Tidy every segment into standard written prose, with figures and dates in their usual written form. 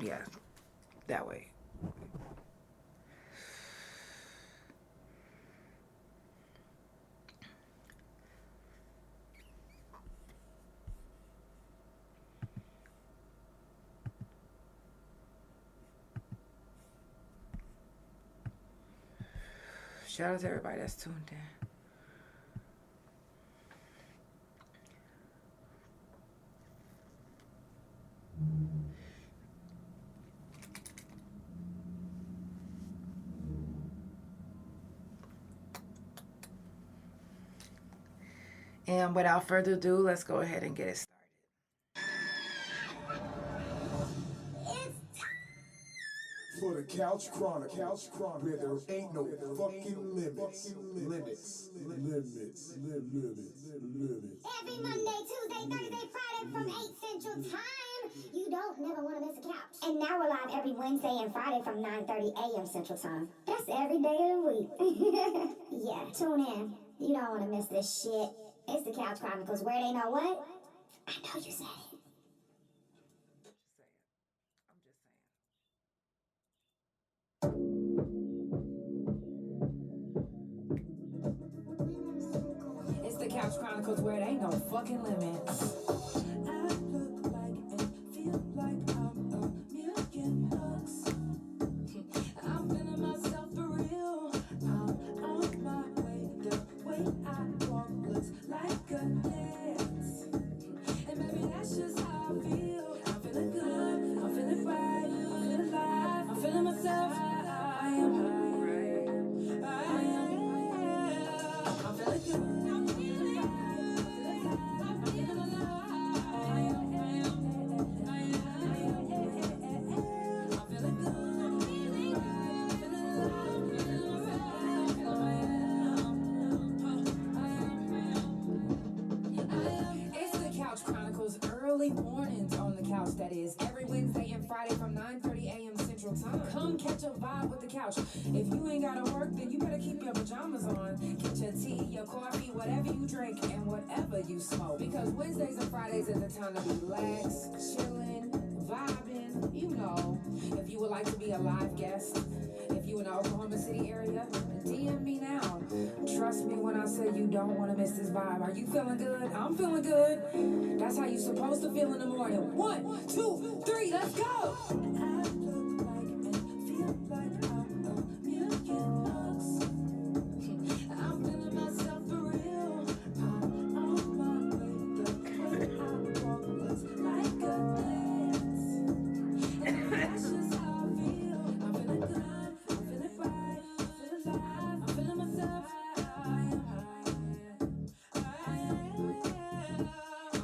Yeah, that way. Shout out to everybody that's tuned in. And without further ado, let's go ahead and get it started. For the Couch Chronicles, where there ain't no fucking limits. Every Monday, Tuesday, Thursday, Friday from 8 Central Time. You don't never want to miss a couch. And now we're live every Wednesday and Friday from 9:30 a.m. Central Time. That's every day of the week. Yeah, tune in. You don't want to miss this shit. It's the Couch Chronicles, where they know what? I know you said it. It's the Couch Chronicles, where it ain't no fucking limits. I look like and feel like I'm a million bucks. I'm feeling myself for real. I'm on my way. The way I walk looks like a dance. And maybe that's just how I feel. I'm feeling good. I'm feeling right. I'm feeling alive. I'm feeling myself. I am right. I'm feeling good. Early mornings on the couch, that is, every Wednesday and Friday from 9:30 a.m. Central Time. Come catch a vibe with the couch. If you ain't gotta work, then you better keep your pajamas on. Get your tea, your coffee, whatever you drink, and whatever you smoke. Because Wednesdays and Fridays is the time to relax, chilling, vibing, you know. If you would like to be a live guest, if you in the Oklahoma City area, DM me now. Trust me when I say you don't want to miss this vibe. Are you feeling good? I'm feeling good. That's how you supposed to feel in the morning. 1, 2, 3, let's go! I look like and feel like I'm a million bucks. I'm feeling myself for real. I'm on my way. The way I walk looks like a dance. And that's just how I feel. I'm feeling good. I'm feeling right. I'm feeling alive. I'm feeling myself. I'm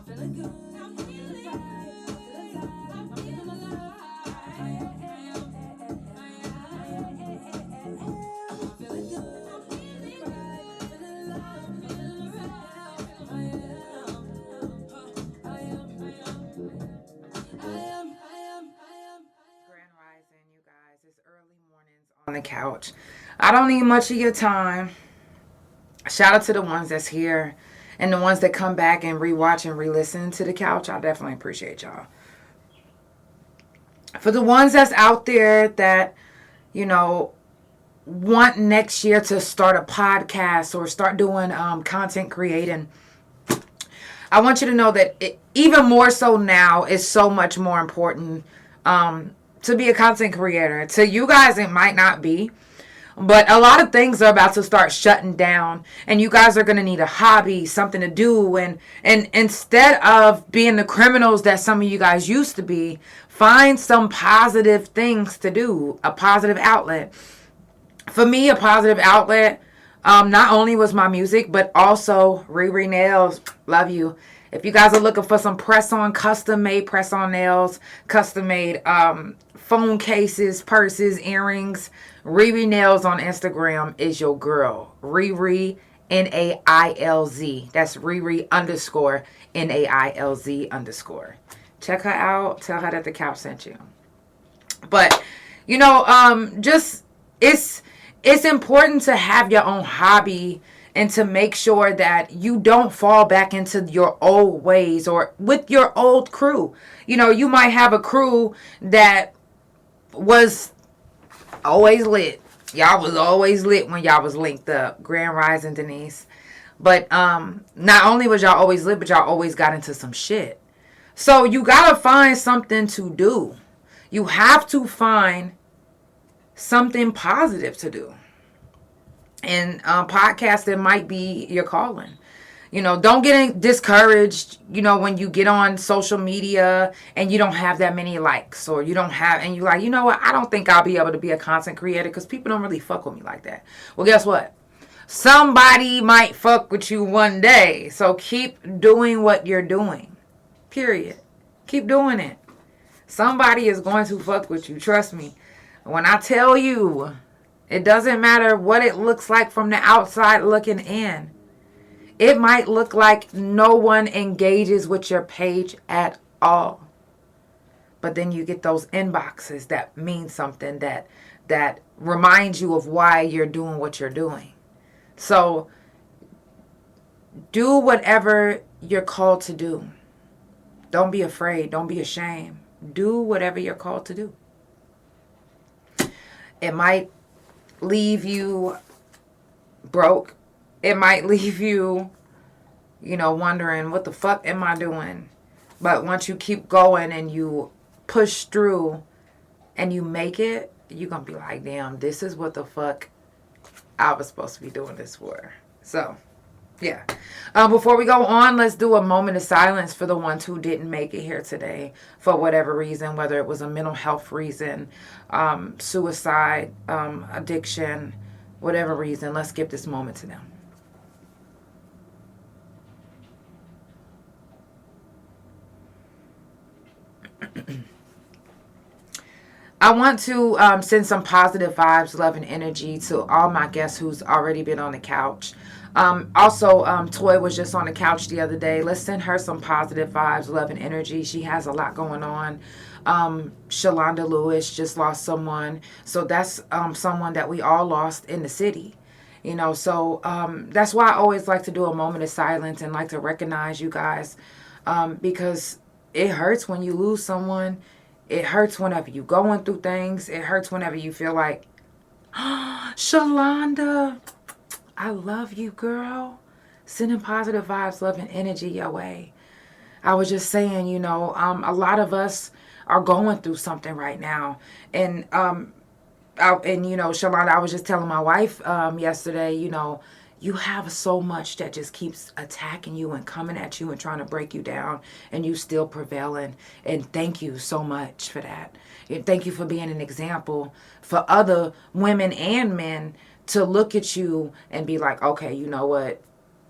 feeling good. I'm feeling right. I'm feeling alive. I'm feeling alive. Grand Rising, you guys. It's early mornings on the couch. I don't need much of your time. Shout out to the ones that's here and the ones that come back and rewatch and re-listen to the couch. I definitely appreciate y'all. For the ones that's out there that, you know, want next year to start a podcast or start doing content creating, I want you to know that even more so now is so much more important to be a content creator. To you guys, it might not be. But a lot of things are about to start shutting down, and you guys are going to need a hobby, something to do. And instead of being the criminals that some of you guys used to be, find some positive things to do, a positive outlet. For me, a positive outlet not only was my music, but also Riri Nails. Love you. If you guys are looking for some press-on, custom-made press-on nails, custom-made phone cases, purses, earrings. Riri Nails on Instagram is your girl. Riri Nailz. That's Riri _ Nailz_. Check her out. Tell her that the couch sent you. But, just it's important to have your own hobby and to make sure that you don't fall back into your old ways or with your old crew. You might have a crew that was always lit. Y'all was always lit when y'all was linked up. Grand Rising Denise. But not only was y'all always lit, but y'all always got into some shit. So you gotta find something to do. You have to find something positive to do. And podcasting might be your calling. Don't get discouraged, when you get on social media and you don't have that many likes, or you don't have, and you're like, what, I don't think I'll be able to be a content creator because people don't really fuck with me like that. Well, guess what? Somebody might fuck with you one day. So keep doing what you're doing. Period. Keep doing it. Somebody is going to fuck with you. Trust me. When I tell you, it doesn't matter what it looks like from the outside looking in. It might look like no one engages with your page at all. But then you get those inboxes that mean something, that reminds you of why you're doing what you're doing. So do whatever you're called to do. Don't be afraid. Don't be ashamed. Do whatever you're called to do. It might leave you broke. It might leave you, wondering, what the fuck am I doing? But once you keep going and you push through and you make it, you're going to be like, damn, this is what the fuck I was supposed to be doing this for. So, yeah. Before we go on, let's do a moment of silence for the ones who didn't make it here today for whatever reason, whether it was a mental health reason, suicide, addiction, whatever reason. Let's give this moment to them. I want to send some positive vibes, love, and energy to all my guests who's already been on the couch. Also, Toy was just on the couch the other day. Let's send her some positive vibes, love, and energy. She has a lot going on. Shalonda Lewis just lost someone. So that's someone that we all lost in the city. So that's why I always like to do a moment of silence and like to recognize you guys, because it hurts when you lose someone. It hurts whenever you're going through things. It hurts whenever you feel like, Shalonda, I love you, girl. Sending positive vibes, love, and energy your way. I was just saying, a lot of us are going through something right now. And, Shalonda, I was just telling my wife yesterday, you have so much that just keeps attacking you and coming at you and trying to break you down, and you still prevailing. And thank you so much for that. And thank you for being an example for other women and men to look at you and be like, okay, you know what?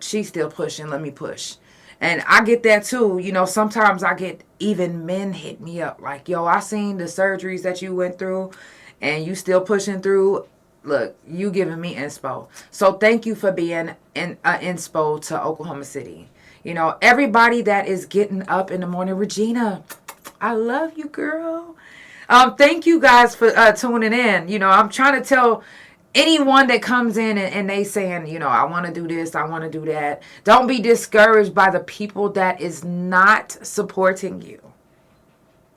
She's still pushing. Let me push. And I get that too. Sometimes I get even men hit me up like, yo, I seen the surgeries that you went through and you still pushing through. Look, you giving me inspo. So thank you for being an inspo to Oklahoma City. Everybody that is getting up in the morning. Regina, I love you, girl. Thank you guys for tuning in. I'm trying to tell anyone that comes in and they saying, I want to do this, I want to do that. Don't be discouraged by the people that is not supporting you.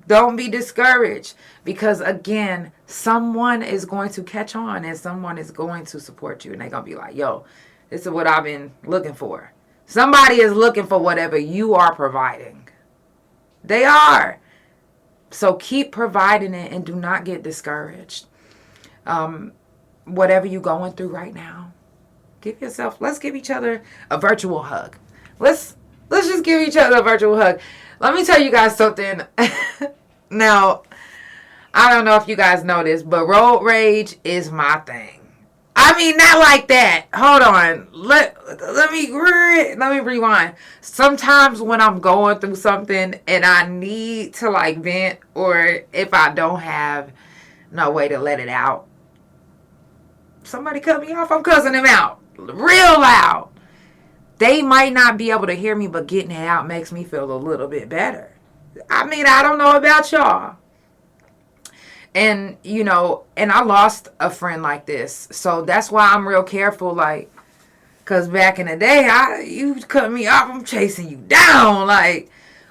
Don't be discouraged, because again, someone is going to catch on and someone is going to support you, and they're going to be like, yo, this is what I've been looking for. Somebody is looking for whatever you are providing. They are. So keep providing it and do not get discouraged. Whatever you're going through right now, let's give each other a virtual hug. Let's just give each other a virtual hug. Let me tell you guys something. Now, I don't know if you guys know this, but road rage is my thing. I mean, not like that. Hold on. Let me rewind. Sometimes when I'm going through something and I need to like vent, or if I don't have no way to let it out, somebody cut me off, I'm cussing them out real loud. They might not be able to hear me, but getting it out makes me feel a little bit better. I mean, I don't know about y'all. And, you know, and I lost a friend like this. So that's why I'm real careful, like, because back in the day, you cut me off, I'm chasing you down, like,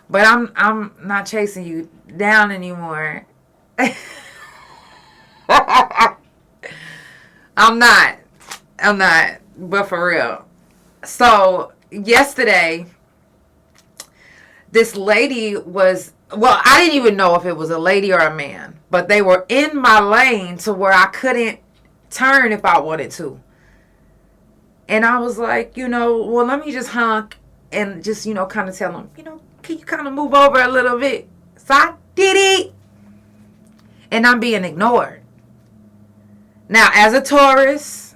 but I'm not chasing you down anymore. I'm not, but for real. So, yesterday, this lady was, well, I didn't even know if it was a lady or a man, but they were in my lane to where I couldn't turn if I wanted to. And I was like, you know, well, let me just honk and just, you know, kind of tell them, you know, can you kind of move over a little bit? So I did it. And I'm being ignored. Now, as a Taurus,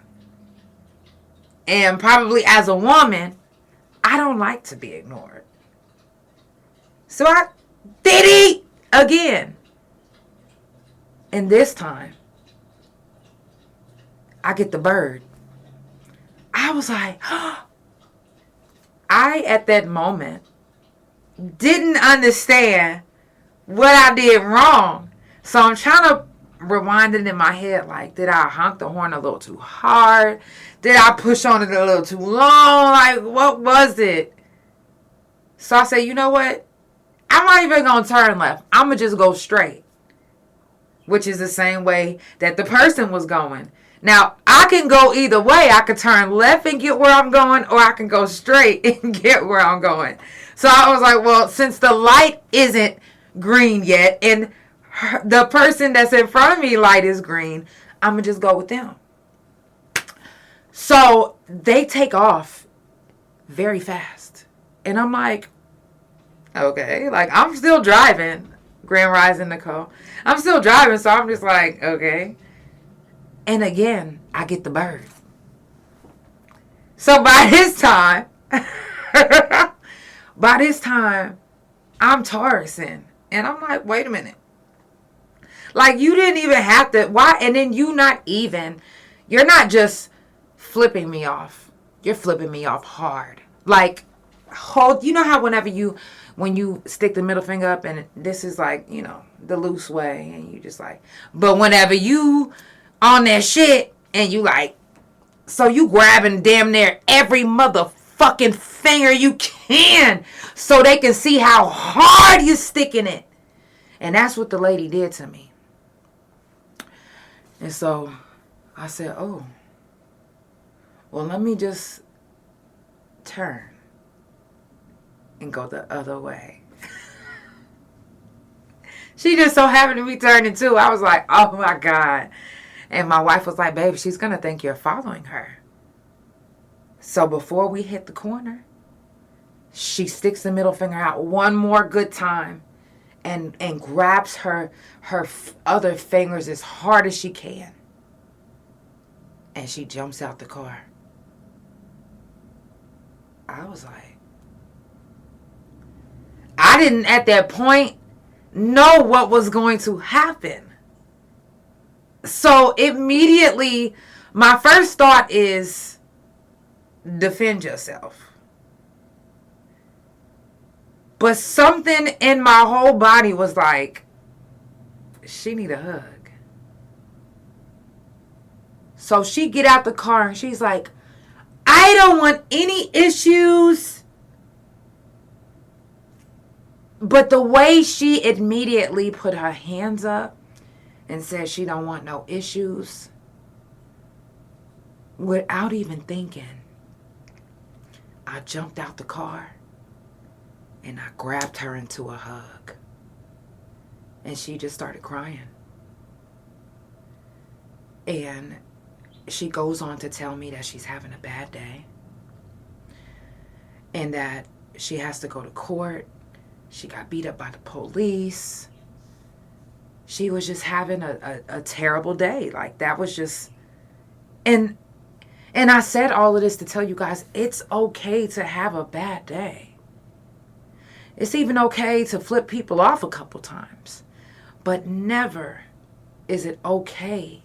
and probably as a woman, I don't like to be ignored. So I did it again. And this time, I get the bird. I was like, I, at that moment, didn't understand what I did wrong. So I'm trying to rewind it in my head, like, did I honk the horn a little too hard? Did I push on it a little too long? Like, what was it? So I said, you know what? I'm not even going to turn left. I'm going to just go straight. Which is the same way that the person was going. Now, I can go either way. I could turn left and get where I'm going, or I can go straight and get where I'm going. So I was like, well, since the light isn't green yet, and the person that's in front of me light is green, I'm going to just go with them. So they take off very fast. And I'm like, okay, like, I'm still driving. Grand Rising Nicole. I'm still driving, so I'm just like, okay. And again, I get the bird. So by this time, I'm Taurusing. And I'm like, wait a minute. Like, you didn't even have to, why? And then you're not just flipping me off. You're flipping me off hard. Like, you know how when you stick the middle finger up and this is like, you know, the loose way, and you just like, but whenever you on that shit and you like, so you grabbing damn near every motherfucking finger you can so they can see how hard you sticking it. And that's what the lady did to me. And so I said, oh, well, let me just turn and go the other way. She just so happened to be turning too. I was like, oh my God. And my wife was like, baby, she's going to think you're following her. So before we hit the corner, she sticks the middle finger out one more good time and grabs her other fingers as hard as she can. And she jumps out the car. I was like, I didn't at that point know what was going to happen. So immediately, my first thought is defend yourself. But something in my whole body was like, she need a hug. So she get out the car and she's like, I don't want any issues. But the way she immediately put her hands up and said she don't want no issues, without even thinking, I jumped out the car and I grabbed her into a hug. And she just started crying. And she goes on to tell me that she's having a bad day and that she has to go to court. She got beat up by the police. She was just having a terrible day. Like, that was just... And I said all of this to tell you guys, it's okay to have a bad day. It's even okay to flip people off a couple times. But never is it okay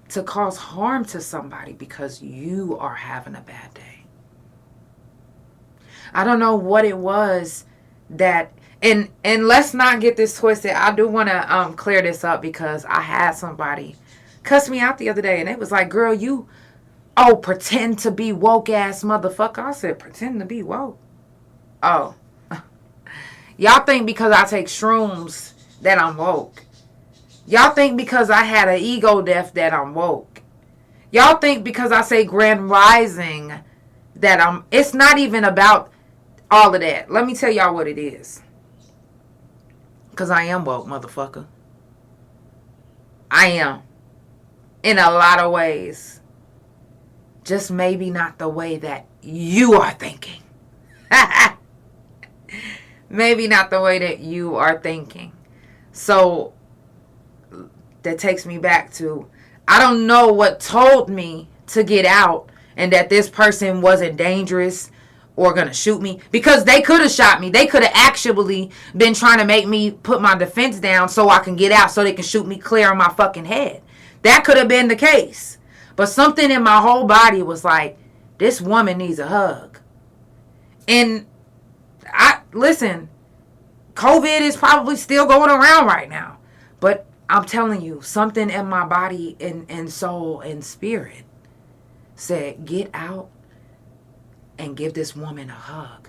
to cause harm to somebody because you are having a bad day. I don't know what it was that, and let's not get this twisted. I do want to clear this up because I had somebody cuss me out the other day and it was like, girl, you, pretend to be woke ass motherfucker. I said, pretend to be woke? Oh. Y'all think because I take shrooms that I'm woke. Y'all think because I had an ego death that I'm woke. Y'all think because I say grand rising that it's not even about all of that. Let me tell y'all what it is. Because I am woke, motherfucker. I am. In a lot of ways. Just maybe not the way that you are thinking. Maybe not the way that you are thinking. So that takes me back to, I don't know what told me to get out and that this person wasn't dangerous or going to shoot me, because they could have shot me. They could have actually been trying to make me put my defense down so I can get out so they can shoot me clear on my fucking head. That could have been the case. But something in my whole body was like, this woman needs a hug. And listen, COVID is probably still going around right now. But I'm telling you, something in my body and soul and spirit said, get out and give this woman a hug.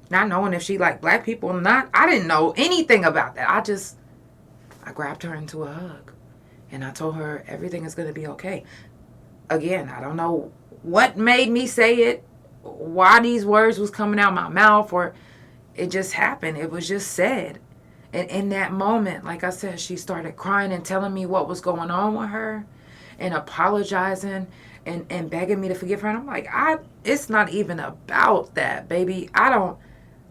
Not knowing if she liked black people or not. I didn't know anything about that. I grabbed her into a hug. And I told her everything is going to be okay. Again, I don't know what made me say it, why these words was coming out my mouth, or it just happened. It was just said. And in that moment, like I said, she started crying and telling me what was going on with her and apologizing and begging me to forgive her. And I'm like, it's not even about that, baby.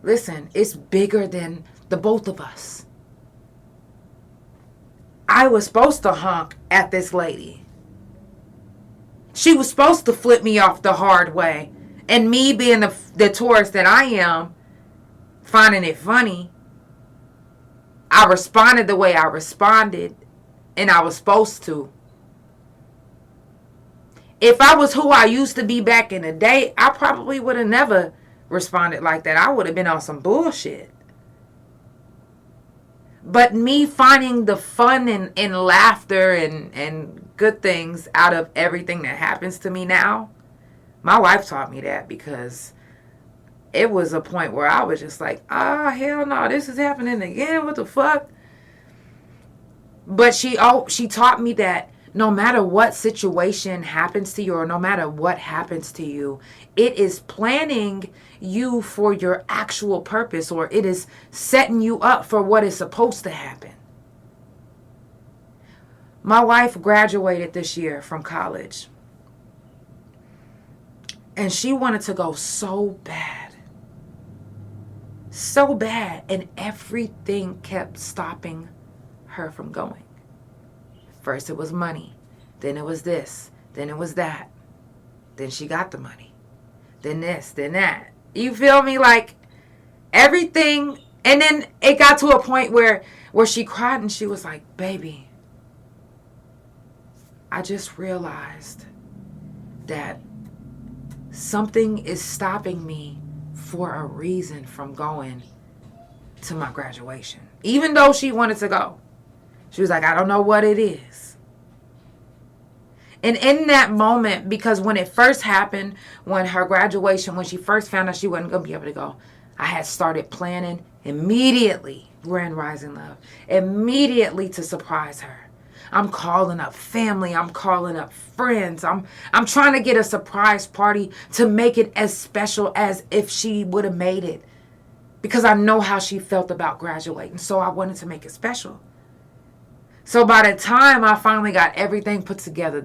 Listen, it's bigger than the both of us. I was supposed to honk at this lady. She was supposed to flip me off the hard way. And me being the tourist that I am, finding it funny, I responded the way I responded, and I was supposed to. If I was who I used to be back in the day, I probably would have never responded like that. I would have been on some bullshit. But me finding the fun and laughter and good things out of everything that happens to me now, my wife taught me that, because it was a point where I was just like, hell no, this is happening again. What the fuck? But she taught me that no matter what situation happens to you, or no matter what happens to you, it is planning you for your actual purpose, or it is setting you up for what is supposed to happen. My wife graduated this year from college, and she wanted to go so bad, and everything kept stopping her from going. First it was money, then it was this, then it was that, then she got the money, then this, then that. You feel me? Like everything. And then it got to a point where she cried and she was like, baby, I just realized that something is stopping me for a reason from going to my graduation. Even though she wanted to go. She was like, I don't know what it is. And in that moment, because when it first happened, when her graduation, when she first found out she wasn't going to be able to go, I had started planning immediately, Grand Rising Love, immediately to surprise her. I'm calling up family. I'm calling up friends. I'm trying to get a surprise party to make it as special as if she would have made it. Because I know how she felt about graduating. So I wanted to make it special. So by the time I finally got everything put together,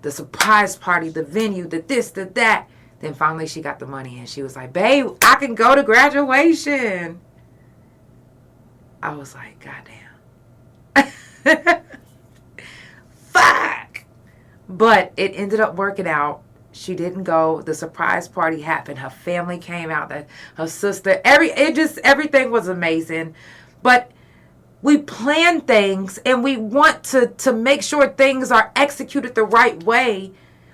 the surprise party, the venue, the this, the that, then finally she got the money and she was like, babe, I can go to graduation. I was like, goddamn. Fuck. But it ended up working out. She didn't go. The surprise party happened. Her family came out. That her sister. Everything was amazing. But we plan things and we want to make sure things are executed the right way,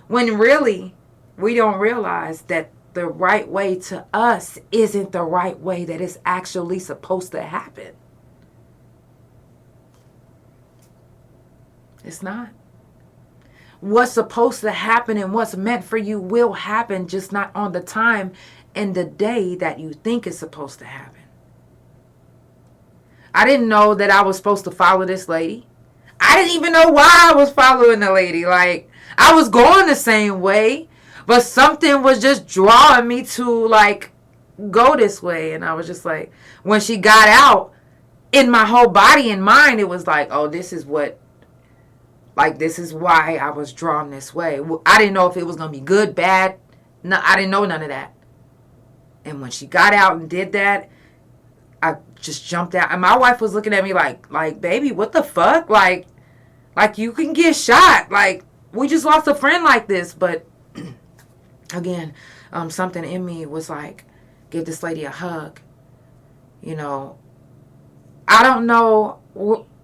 when really we don't realize that the right way to us isn't the right way that is actually supposed to happen. It's not. What's supposed to happen and what's meant for you will happen, just not on the time and the day that you think it's supposed to happen. I didn't know that I was supposed to follow this lady. I didn't even know why I was following the lady. Like, I was going the same way, but something was just drawing me to, like, go this way. And I was just like, when she got out, in my whole body and mind, it was like, oh, this is what, like, this is why I was drawn this way. I didn't know if it was going to be good, bad. No, I didn't know none of that. And when she got out and did that, I just jumped out. And my wife was looking at me like, baby, what the fuck? Like you can get shot. Like, we just lost a friend like this. But again, something in me was like, give this lady a hug. You know, I don't know,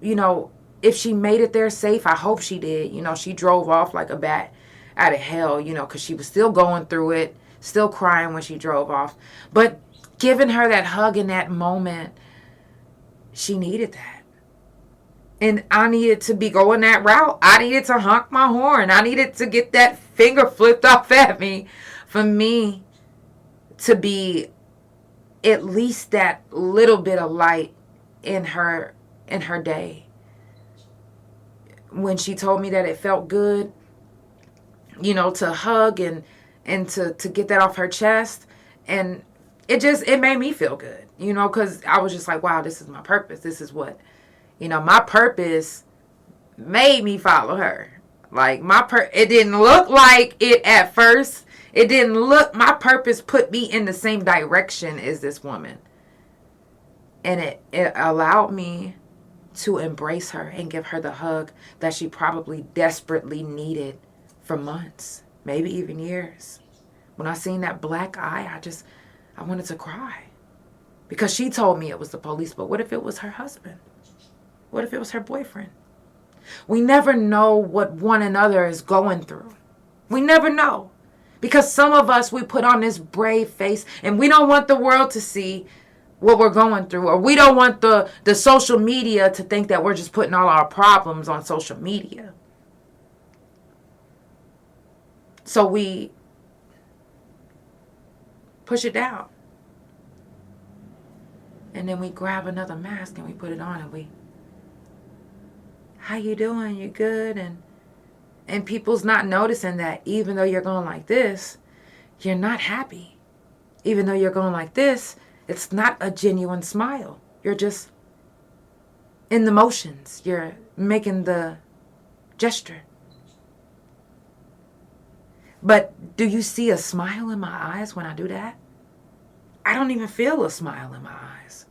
you know, if she made it there safe. I hope she did. You know, she drove off like a bat out of hell, you know, because she was still going through it, still crying when she drove off. But giving her that hug in that moment, she needed that. And I needed to be going that route. I needed to honk my horn. I needed to get that finger flipped off at me for me to be at least that little bit of light in her day. When she told me that it felt good, you know, to hug and to get that off her chest. And it made me feel good, you know, because I was just like, wow, this is my purpose. This is what, you know, my purpose made me follow her. Like, it didn't look like it at first. It didn't look, my purpose put me in the same direction as this woman. And it allowed me to embrace her and give her the hug that she probably desperately needed for months, maybe even years. When I seen that black eye, I wanted to cry. Because she told me it was the police, but what if it was her husband? What if it was her boyfriend? We never know what one another is going through. We never know. Because some of us, we put on this brave face and we don't want the world to see what we're going through, or we don't want the social media to think that we're just putting all our problems on social media. So we push it down. And then we grab another mask and we put it on and how you doing? You good? And people's not noticing that even though you're going like this, you're not happy. Even though you're going like this, it's not a genuine smile. You're just in the motions. You're making the gesture. But do you see a smile in my eyes when I do that? I don't even feel a smile in my eyes.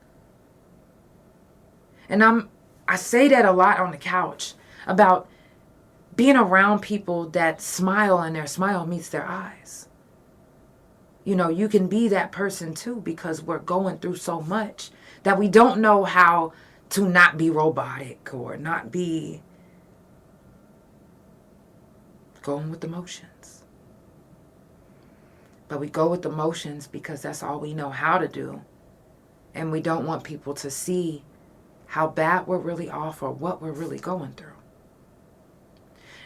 And I say that a lot on the couch about being around people that smile and their smile meets their eyes. You know, you can be that person too, because we're going through so much that we don't know how to not be robotic or not be going with the motions. But we go with the motions because that's all we know how to do. And we don't want people to see how bad we're really off or what we're really going through.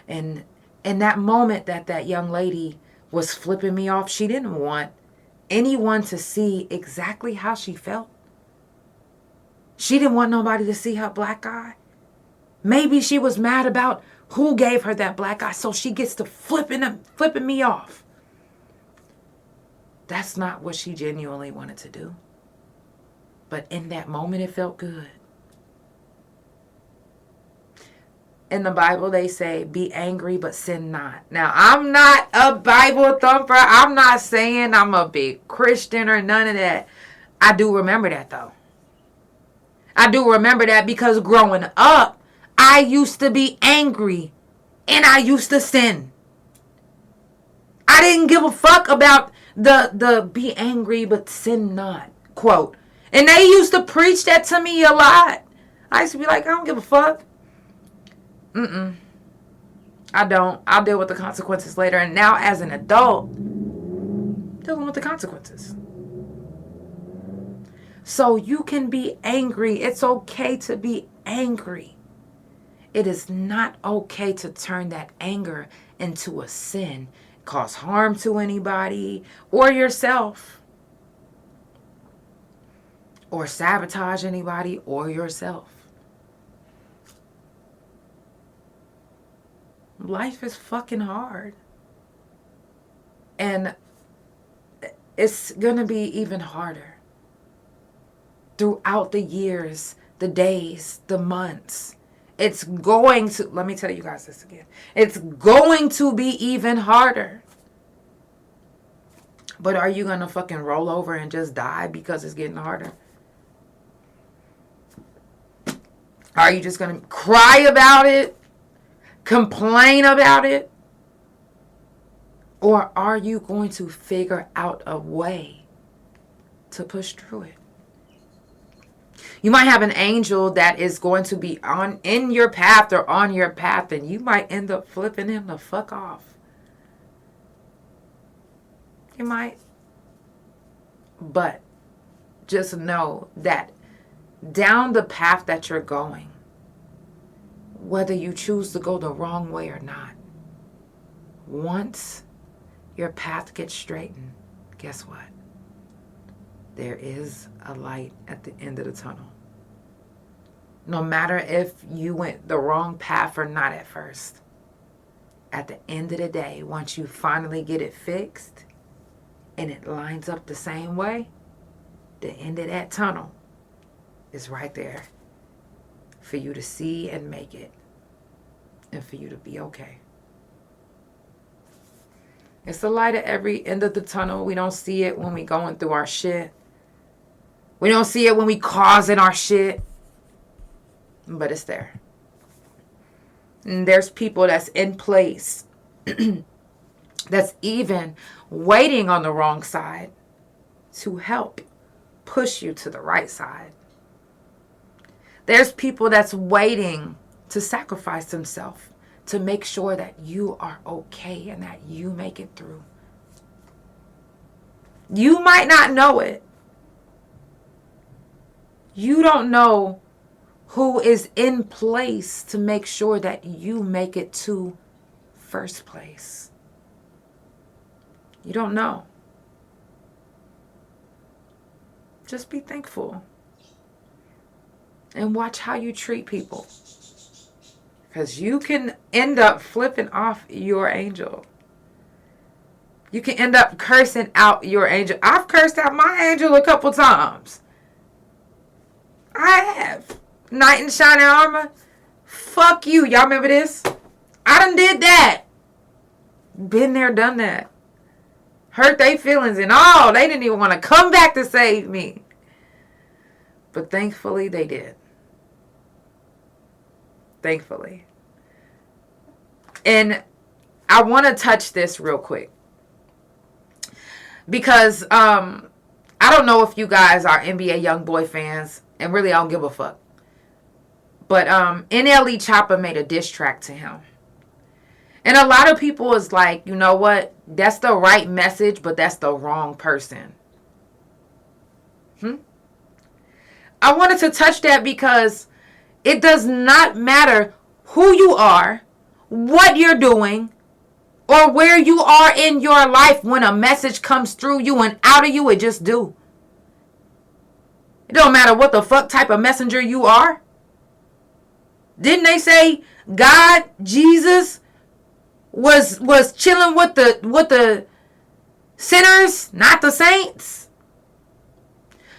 And in that moment that young lady was flipping me off, she didn't want anyone to see exactly how she felt. She didn't want nobody to see her black eye. Maybe she was mad about who gave her that black eye, so she gets to flipping me off. That's not what she genuinely wanted to do. But in that moment, it felt good. In the Bible, they say, be angry, but sin not. Now, I'm not a Bible thumper. I'm not saying I'm a big Christian or none of that. I do remember that, though. I do remember that because growing up, I used to be angry And I used to sin. I didn't give a fuck about the be angry but sin not quote. And they used to preach that to me a lot. I used to be like, I don't give a fuck. I don't. I'll deal with the consequences later. And now as an adult, dealing with the consequences. So you can be angry. It's okay to be angry. It is not okay to turn that anger into a sin, cause harm to anybody or yourself, or sabotage anybody or yourself. Life is fucking hard. And it's going to be even harder throughout the years, the days, the months. It's going to, let me tell you guys this again. It's going to be even harder. But are you going to fucking roll over and just die because it's getting harder? Are you just going to cry about it? Complain about it? Or are you going to figure out a way to push through it? You might have an angel that is going to be in your path or on your path, and you might end up flipping him the fuck off. You might. But just know that down the path that you're going, whether you choose to go the wrong way or not, once your path gets straightened, guess what? There is a light at the end of the tunnel. No matter if you went the wrong path or not at first, at the end of the day, once you finally get it fixed and it lines up the same way, the end of that tunnel is right there for you to see and make it, and for you to be okay. It's the light at every end of the tunnel. We don't see it when we going through our shit. We don't see it when we causing our shit. But it's there. And there's people that's in place that's even waiting on the wrong side to help push you to the right side. There's people that's waiting to sacrifice themselves to make sure that you are okay and that you make it through. You might not know it. You don't know who is in place to make sure that you make it to first place. You don't know. Just be thankful. And watch how you treat people. Because you can end up flipping off your angel. You can end up cursing out your angel. I've cursed out my angel a couple times. I have. Knight in shining armor. Fuck you. Y'all remember this? I done did that. Been there, done that. Hurt their feelings and all. They didn't even want to come back to save me. But thankfully they did. Thankfully. And I want to touch this real quick. Because I don't know if you guys are NBA YoungBoy fans. And really I don't give a fuck. But NLE Choppa made a diss track to him. And a lot of people is like, you know what? That's the right message, but that's the wrong person. I wanted to touch that because it does not matter who you are, what you're doing, or where you are in your life when a message comes through you and out of you, it just do. It don't matter what the fuck type of messenger you are. Didn't they say God, Jesus, was chilling with the sinners, not the saints?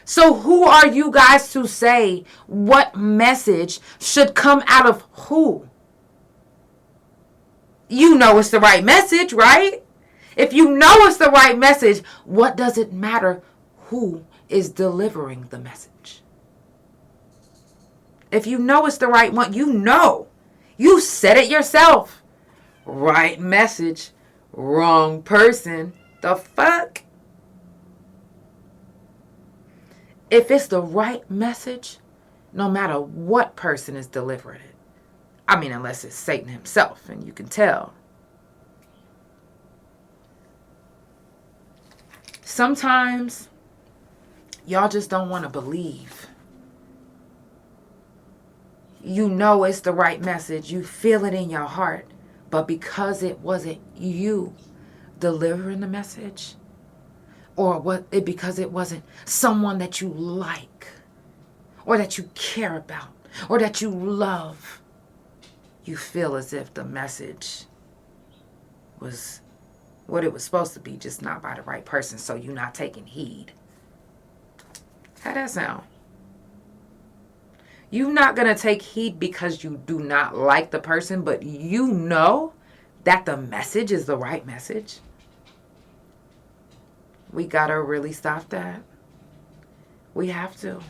So who are you guys to say what message should come out of who? You know it's the right message, right? If you know it's the right message, what does it matter who is delivering the message? If you know it's the right one, you know. You said it yourself. Right message, wrong person. The fuck? If it's the right message, no matter what person is delivering it. I mean, unless it's Satan himself, and you can tell. Sometimes, y'all just don't want to believe. You know it's the right message. You feel it in your heart. But because it wasn't you delivering the message, or because it wasn't someone that you like, or that you care about, or that you love, you feel as if the message was what it was supposed to be, just not by the right person, so you're not taking heed. How'd that sound? You're not going to take heed because you do not like the person, but you know that the message is the right message. We got to really stop that. We have to.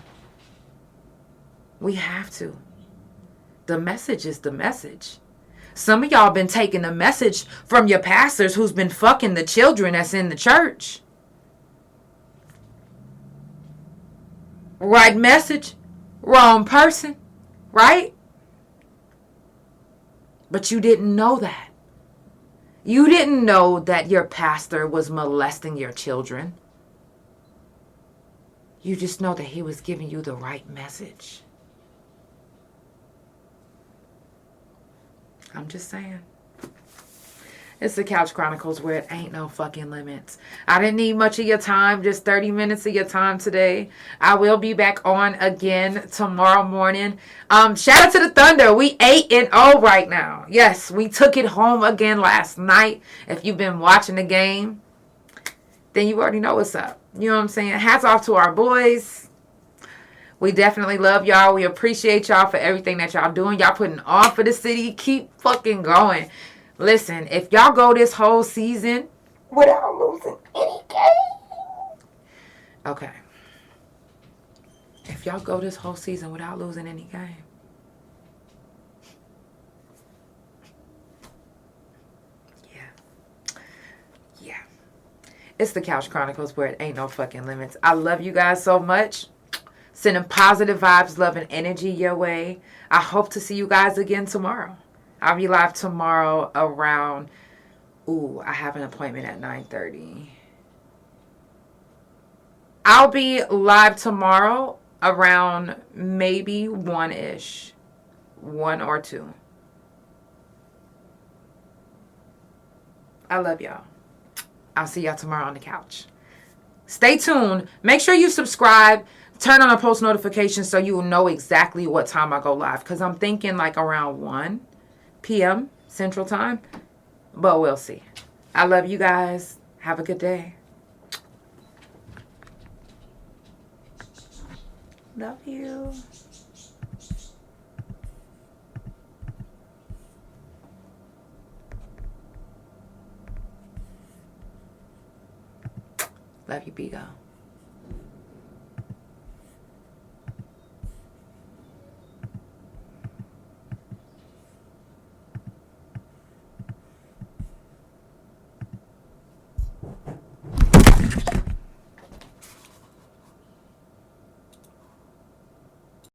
We have to. The message is the message. Some of y'all been taking the message from your pastors who's been fucking the children that's in the church. Right message, wrong person, right? But you didn't know that. You didn't know that your pastor was molesting your children. You just know that he was giving you the right message. I'm just saying. It's the Couch Chronicles, where it ain't no fucking limits. I didn't need much of your time, just 30 minutes of your time today. I will be back on again tomorrow morning. Shout out to the Thunder. We 8-0 right now. Yes, we took it home again last night. If you've been watching the game, then you already know what's up. You know what I'm saying? Hats off to our boys. We definitely love y'all. We appreciate y'all for everything that y'all doing. Y'all putting on for the city. Keep fucking going. Listen, if y'all go this whole season without losing any game. Okay. If y'all go this whole season without losing any game. Yeah. It's the Couch Chronicles, where it ain't no fucking limits. I love you guys so much. Sending positive vibes, love, and energy your way. I hope to see you guys again tomorrow. I'll be live tomorrow around, I have an appointment at 9:30. I'll be live tomorrow around maybe 1-ish. 1 or 2. I love y'all. I'll see y'all tomorrow on the couch. Stay tuned. Make sure you subscribe. Turn on the post notifications so you will know exactly what time I go live. Because I'm thinking like around 1 p.m. Central Time. But we'll see. I love you guys. Have a good day. Love you. Love you, Bigo.